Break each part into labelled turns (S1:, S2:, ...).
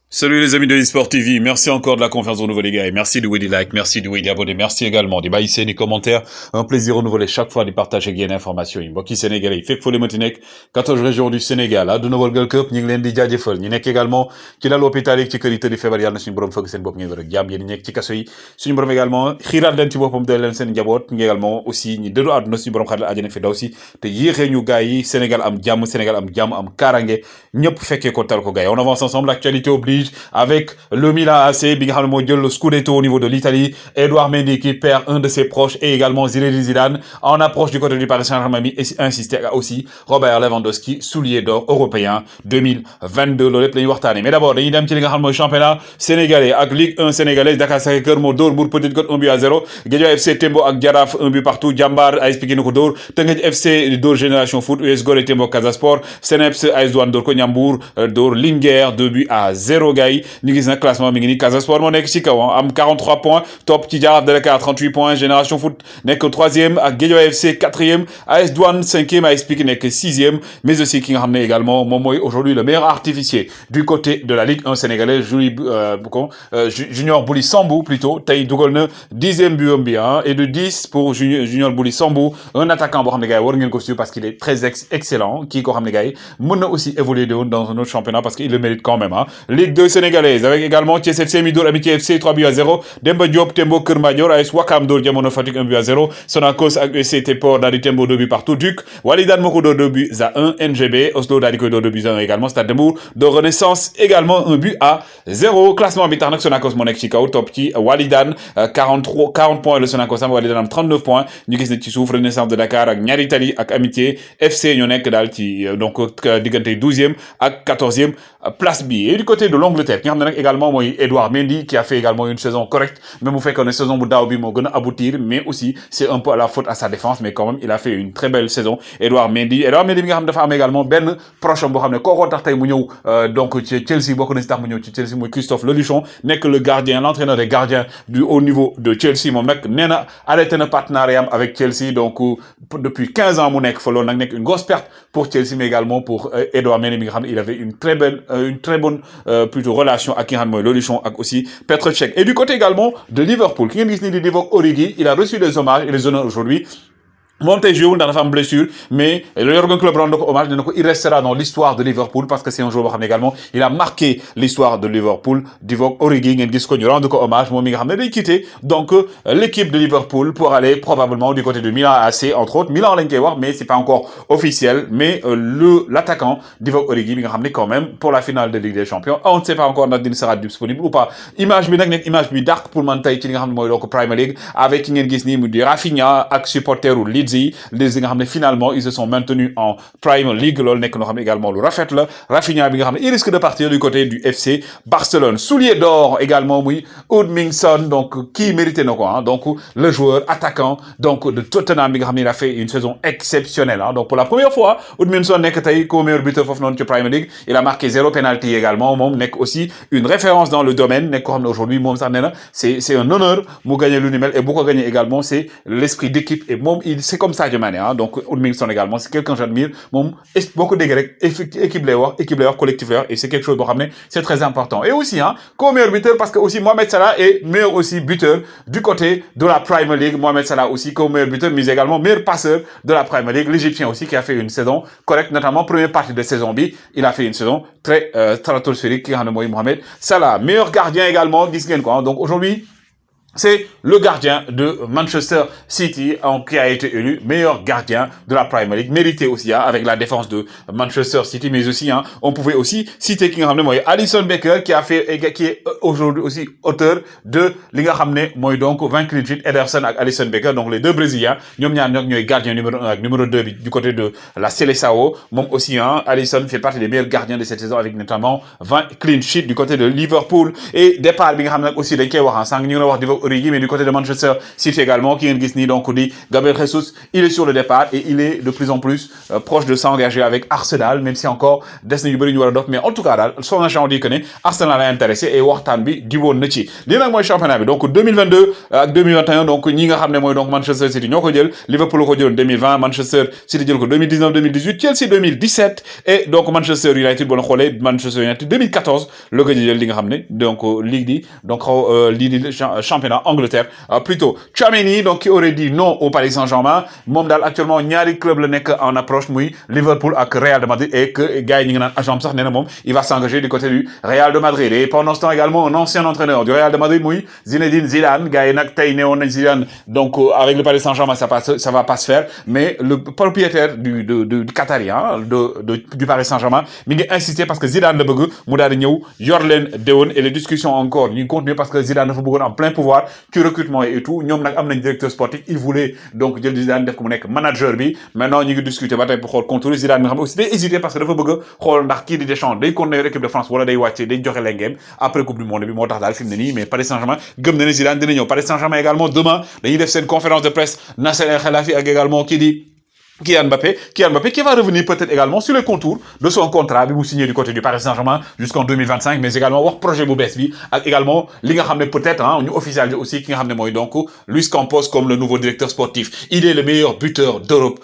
S1: Salut les amis de eSport TV, merci encore de la confiance renouvelée les gars, et merci de des likes, merci de des abonnés, merci également des bails des commentaires, un plaisir renouvelé chaque fois de partager des informations yi mbokki sénégalais yi fépp foo leen mënti nekk 14 régions du Sénégal àdduna wërngal këpp ñu ngi leen di jaajëfal ñi nekk également ci lal hôpital yi ci kër yi tëdd feebar yàlla na suñu borom fëgg seen bopp ngeen wér ak jàmm yéen ñi nekk ci kaso yi suñu borom également xiiraat leen ci boppam doy leen seen njaboot ñi également aussi ñi dëddu àdduna suñu borom xaral àjjana fi daw si te yéexee ñu gars yi Sénégal am jàmm am kaaraange ñëpp fekkee ko tal ko gars yi on avance ensemble, l'actualité oblige avec le Milan AC bi nga xam ne moo jël le scudetto au niveau de l'Italie. Edouard Mendy qui perd un de ses proches et également Zinedine Zidane en approche du côté du Paris Saint-Germain mi insisté aussi Robert Lewandowski soulier d'or européen 2022 loolu lépp la ñuy waxtaane mais d'abord dañuy dem ci li nga xam ne mooy championnat sénégalais ak Ligue 1 sénégalaise. Dakar Sacré-Cœur moo dóor Mbour Petite Côte 1-0, Guédiawaye FC Tembo ak Jaraaf 1 but partout, Jambar AS Pikine ko dóor, Teungueth FC dóor Génération Foot, US Gorée Tembo Casa Sport, Seneps AS Douane dóor ko, Ndiambour dóor Linguère 2-0 gars yi ñu gis nag classement mi ngi nii Casa Sport moo nekk ci kaw am 43 points, top ci Jaraaf de Dakar 38 points, Génération Foot nekk 3e ak Guédiawaye FC 4e, AS Douane 5e, AS Pikine nekk 6e, mais aussi ki nga xam ne également moom mooy aujourd'hui le meilleur artificier du côté de la Ligue 1 sénégalaise Junior Bouli Sambou plutôt tey dugal na 10e but bi et de 10 pour Junior Bouli Sambou, un attaquant boo xam ne gars yi war ngeen ko suivre parce qu'il est très excellent kii koo xam ne gars yi mën na aussi évoluer dans un autre championnat parce qu'il le mérite quand même Ligue 2 sénégalaise avec également Thiès FC mi dóor Amitié FC 3-0, Demba Diop Tembo Kër Madior AS Wakam dóor Jamono Fatick 1-0, Sonacos ak USC Port daal di Tembo 2 buts partout, Duc Walidane moo ko dóor 2-1, NGB Oslo daal di koy dóor 2-1 également, Stade de Mbour de Renaissance également 1-0. Classement bi tax nag Sonacos moo nekk ci kaw top ci Walidane 40 points, le Sonacos am Walidane am 39 points, ñu gis ne ci suuf Renaissance de Dakar ak Ñaari Tali ak Amitié FC ñoo nekk daal ci donc diggante 12e ak 14e place bi. Et du côté de l'Angleterre ki nga xam ne nag également mooy Edouard Mendy qui a fait également une saison correcte, même bu fekkoon ne saison bu daaw bi moo gën a aboutir, mais aussi c'est un peu à la faute à sa défense, mais quand même il a fait une très belle saison Edouard Mendy bi nga xam dafa am également benn proche boo xam ne kookoo tax tey mu ñëw donc ci Chelsea, bokk na si tax mu ñëw ci Chelsea mooy Christophe Loluchon nekk le gardien, l'entraîneur des gardiens du haut niveau de Chelsea. moom nag nee na arrêté na partenariat am avec Chelsea, donc depuis 15 ans mu nekk fa, loolu nag nekk une grosse perte pour Chelsea mais également pour Edouard Mendy bi nga xam ne il avait une très bonne plutôt relation ak ki nga xam ne mooy Loluchon ak aussi Petr Cech. Et du côté également de Liverpool ki ngeen gis ni di Divock Origi, il a reçu des hommages et les honneurs aujourd'hui. moom tey joué ndax dafa am blessure mais le Jürgen Klopp rend ko hommage, ne ko il restera dans l'histoire de Liverpool parce que c'est un joueur boo xam ne également il a marqué l'histoire de Liverpool. Divock Origi ngeen gis ko ñu rendre ko hommage moom mi nga xam ne day quitter donc l'équipe de Liverpool pour aller probablement du côté de Milan AC entre autres. Milan lañ koy wax mais c'est pas encore officiel, mais l'attaquant Divock Origi mi nga xam ne quand même pour la finale de Ligue des Champions on ne sait pas encore ndax dina sera disponible ou pas. Image bi nag nekk image bi dàq pour man tey ci li nga xam ne mooy donc Premier League avec ki ngeen gis nii mu di Rafinha ak supporteru Leeds nga xam ne finalement ils se sont maintenus en Premier League, loolu nekk noo xam ne également lu rafet la. Rafinha bi nga xam ne il risque de partir du côté du FC Barcelone. Soulier d'or également muy Heung-min-Son, donc qui mérité na ko donc le joueur attaquant donc de Tottenham bi nga xam ne il a fait une saison exceptionnelle donc pour la première fois Heung-min-Son nekk tey comme meilleur buteur foofu noonu ci Premier League. Il a marqué 0 penalty également, moom nekk aussi une référence dans le domaine, nekk ko xam ne aujourd'hui moom sax nee na c'est un honneur mu gagner lu ni mel, et bu ko gagner également c'est l'esprit d'équipe, et moom c'est comme ça Mané donc Heung-min-Son également c'est quelqu'un que j'admire moom boo ko déggee rek équipe lay wax collectif lay wax, et c'est quelque chose boo xam ne c'est très important. Et aussi comme meilleur buteur parce que aussi Mohamed Salah est meilleur aussi buteur du côté de la Premier League. Mohamed Salah aussi comme meilleur buteur mais également meilleur passeur de la Premier League. L'Égyptien aussi qui a fait une saison correcte, notamment première partie de saison bi il a fait une saison très stratosphérique ki nga xam ne mooy Mohamed Salah. Meilleur gardien également gis ngeen ko donc aujourd'hui c'est le gardien de Manchester City qui a été élu meilleur gardien de la Premier League, mérité aussi avec la défense de Manchester City, mais aussi on pouvait aussi citer ki nga xam ne mooy Alisson Becker qui est aujourd'hui aussi auteur de li nga xam ne mooy donc 20 clean sheets, Ederson ak Alisson Becker, donc les deux Brésiliens ñoom ñaar ñooy gardien numéro 1 ak numéro 2 bi du côté de la Seleção. moom aussi Alisson fait partie des meilleurs gardiens de cette saison avec notamment 20 clean sheets du côté de Liverpool. Et départ bi nga xam ne nag aussi dañ koy wax sànq ñu ngi wax Origi, mais du côté de Manchester City également, qui ngeen gis ni donc di Gabriel Jesus, il est sur le départ et il est de plus en plus proche de s'engager avec Arsenal, même si encore des na yu bëri ñu war a dox, mais en tout cas daal son agent dit que ne Arsenal a intéressé et waxtaan bi diwoon na ci lii nag mooy championnat bi donc 2022 ak 2021 donc ñi nga xam ne mooy donc Manchester City ñoo ko jël, Liverpool ko jëloon 2020, Manchester City jël ko 2019 2018, Chelsea 2017 et donc Manchester United boo la xoolee Manchester United 2014 la ko jël li nga xam ne donc ligue di donc lii di championnat Angleterre plutôt Tchouaméni donc qui aurait dit non au Paris Saint-Germain moom daal actuellement ñaari club la nekk en approche muy Liverpool ak Real de Madrid et que gars yi ñi ngi naan agent sax nee na moom il va s'engager du côté du Real de Madrid et pendant ce temps également un ancien entraîneur du Real de Madrid muy Zinedine Zidane gars yi nag tey newoon nañ Zidane donc avec le Paris Saint-Germain ça va pas se faire mais le propriétaire du Qatari du Paris Saint-Germain mi ngi insister parce que Zidane la bëgg mu daal di ñëw yor leen déwoon et les discussions encore ñu continuer parce que Zidane dafa bëggoon en plein pouvoir ci recrutement et tout ñoom nag am nañ directeur sportif il voulait donc jël Zidane def ko mu nekk manager bi maintenant ñu ngi discuter ba tey pour xool contour Zidane nga xam aussi day hésiter parce que dafa bëgg xool ndax kii di Deschamps day continuer équipe de France wala day wàcce day joxe lengeem après coupe du monde bi moo tax daal fi mu ne nii mais Paris Saint-Germain gëm na ne Zidane dina ñëw Paris Saint-Germain également demain dañuy def seen conférence de presse Nasser El Khelaifi ak également kii di Kylian Mbappé qui va revenir peut-être également sur les contours de son contrat bi mu signé du côté du Paris Saint-Germain jusqu'en 2025 mais également wax projet bu bees bi ak également li nga xam ne peut-être ñu officialiser aussi ki nga xam ne mooy donc Luis Campos comme le nouveau directeur sportif il est le meilleur buteur d'Europe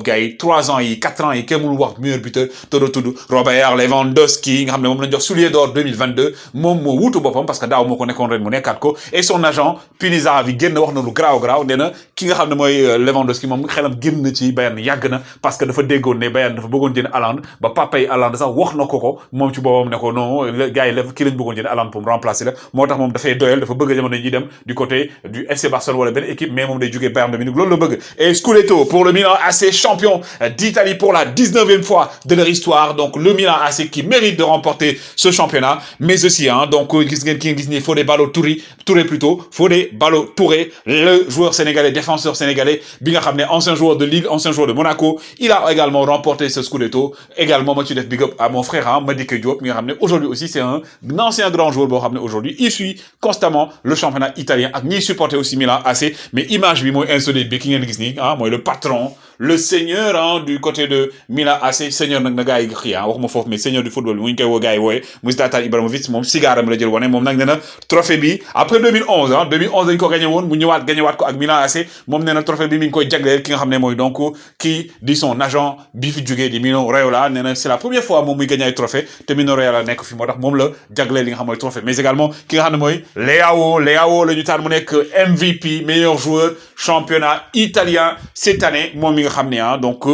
S1: gars yi 3 ans yi 4 ans yi kenn mënul wax meilleur buteur todo tudd Robert Lewandowski nga xam ne moom lañ jox soulier d'or 2022 moom moo wuutu boppam parce que daaw moo ko nekkoon ren mu nekkaat ko et son agent Pini Zahavi génn wax na lu garaaw nee na ki nga xam ne mooy Lewandowski moom xelam génn na ci Bayern yàgg na parce que dafa déggoon ne Bayern dafa bëggoon jënd Haaland ba papay Haaland sax wax na ko moom ci boobam ne ko non gars yi kii lañ bëggoon jënd Haaland pour remplacer la moo tax moom dafay doyal dafa bëgg jamono ji dem du côté du FC Barcelone wala benn équipe mais moom day jógee Bayern de Munich loolu la bëgg et Scudetto pour le Milan AC champion d'Italie pour la 19e fois de leur histoire donc le Milan AC qui mérite de remporter ce championnat mais aussi donc gis ngeen ki nga gis ni Fodé Ballo-Touré plutôt Fodé Ballo-Touré le joueur sénégalais défenseur sénégalais bi nga xam ne ancien joueur de Lille, ancien joueur de Monaco, il a également remporté ce Scudetto. Également, moi, tu def big up à mon frère, Madické Diop, mais aujourd'hui aussi, c'est un ancien grand joueur, aujourd'hui, il suit constamment le championnat italien, ak ñi supporter aussi Milan AC, mais image bi mooy insolite bi ki ngeen gis ni, mooy le patron, le seigneur du côté de Milan AC, seigneur nag na gars yi xii waxuma foofu mais seigneur du football mu ngi koy woo gars yi wooye muy Zlatan Ibrahimovic moom cigaram la jël wane moom nag nee na trophée bi après 2011 dañ ko gagné woon mu ñëwaat gagné waat ko ak Milan AC moom nee na trophée bi mi ngi koy jagleel ki nga xam ne mooy donc kii di son agent bi fi jógee di Mino Raiola nee na c'est la première fois moom muy gagné ay trophée te Mino Raiola nekk fi moo tax moom la jagleel li nga xam mooy trophée mais également ki nga xam ne mooy Leao la ñu taan mu nekk MVP meilleur joueur championnat italien cette année moom mi nga xam ne donc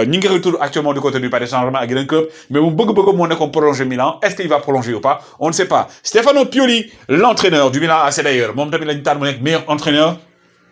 S1: ñi ngi retour actuellement du côté du Paris Saint-Germain ak yeneen club mais moom bëgg moo nekkoon prolonger Milan est-ce qu'il va prolonger ou pas on ne sait pas Stefano Pioli l'entraîneur du Milan AC d'ailleurs moom tamit la ñu taan mu nekk meilleur entraîneur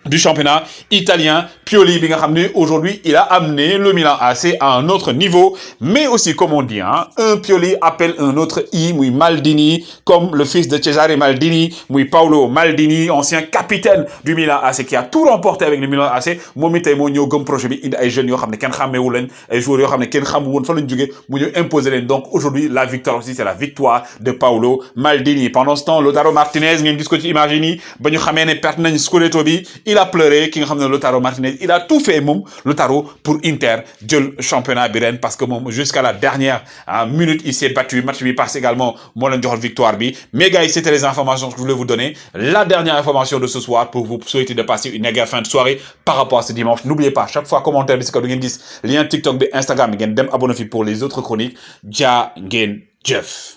S1: du championnat italien Pioli bi nga xam ne aujourd'hui il a amené le Milan AC à un autre niveau mais aussi comme on dit un Pioli appelle un autre muy Maldini comme le fils de Cesare Maldini muy Paolo Maldini ancien capitaine du Milan AC qui a tout remporté avec le Milan AC moom it tey moo ñëw gëm projet bi indi ay jeunes yoo xam ne kenn xàmmeewu leen ay joueurs yoo xam ne kenn xamu woon fa lañ jógee mu ñëw imposer leen donc aujourd'hui la victoire aussi c'est la victoire de Paolo Maldini pendant ce temps Lautaro Martinez ngeen gis ko ci image yi nii ba ñu xamee ne perte nañ Scudetto bi il a pleuré ki nga xam ne Lautaro Martinez il a tout fait moom Lautaro pour Inter jël championnat bi ren parce que moom jusqu'à la dernière minute il s'est battu match bi passe également moo leen joxoon victoire bi mais gars yi c'était les informations que je voulais vous donner la dernière information de ce soir pour vous souhaiter de passer une agréable fin de soirée par rapport à ce dimanche n'oubliez pas chaque fois commentaire bi si kaw du ngeen gis lien TikTok bi Instagram bi ngeen dem abonné fi pour les autres chroniques jaa ngeen jëf